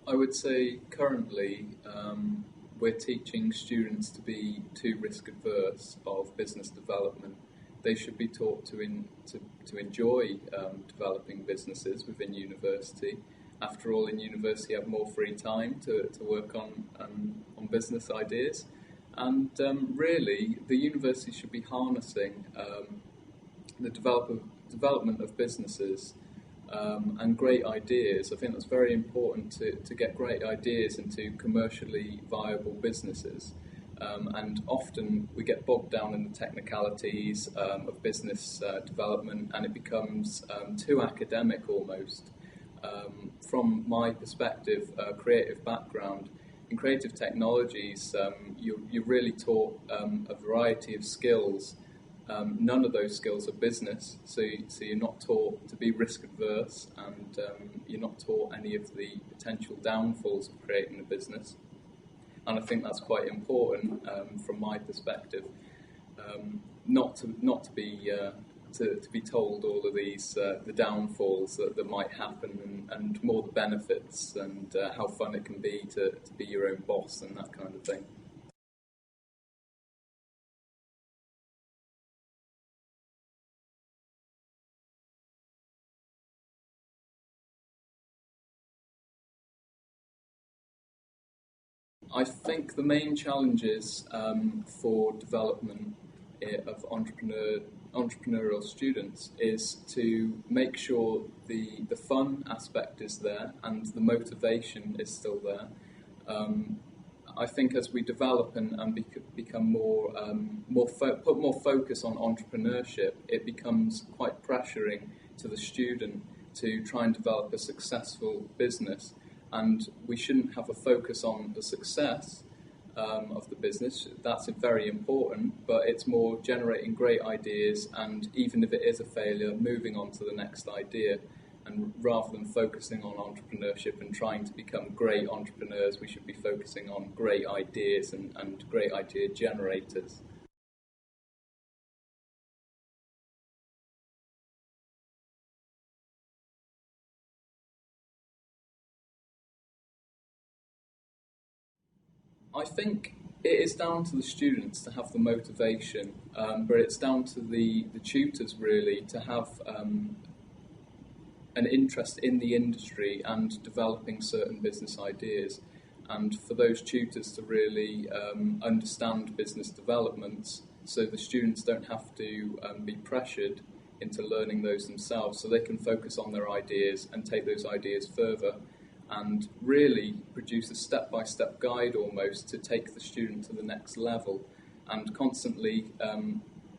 I would say currently we're teaching students to be too risk adverse of business development. They should be taught to enjoy developing businesses within university. After all, in university you have more free time to work on business ideas. And really, the university should be harnessing the development of businesses and great ideas. I think that's very important to get great ideas into commercially viable businesses. And often we get bogged down in the technicalities of business development, and it becomes too academic almost. From my perspective, creative background, in creative technologies, you're really taught a variety of skills. None of those skills are business, so you're not taught to be risk adverse, and you're not taught any of the potential downfalls of creating a business. And I think that's quite important from my perspective, not to be told all of these the downfalls that might happen, and more the benefits, and how fun it can be to be your own boss and that kind of thing. I think the main challenges for development of entrepreneurial students is to make sure the fun aspect is there and the motivation is still there. I think as we develop and become put more focus on entrepreneurship, it becomes quite pressuring to the student to try and develop a successful business. And we shouldn't have a focus on the success of the business. That's very important, but it's more generating great ideas, and even if it is a failure, moving on to the next idea. And rather than focusing on entrepreneurship and trying to become great entrepreneurs, we should be focusing on great ideas and great idea generators. I think it is down to the students to have the motivation, but it's down to the tutors really to have an interest in the industry and developing certain business ideas, and for those tutors to really understand business developments, so the students don't have to be pressured into learning those themselves, so they can focus on their ideas and take those ideas further, and really produce a step-by-step guide almost to take the student to the next level, and constantly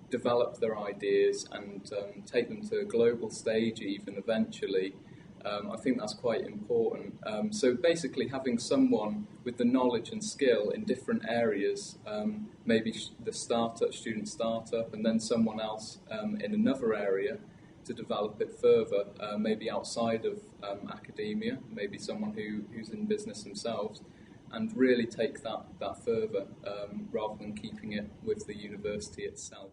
develop their ideas and take them to a global stage even eventually. I think that's quite important. So basically having someone with the knowledge and skill in different areas, maybe the student startup, and then someone else in another area to develop it further, maybe outside of academia, maybe someone who's in business themselves, and really take that further rather than keeping it with the university itself.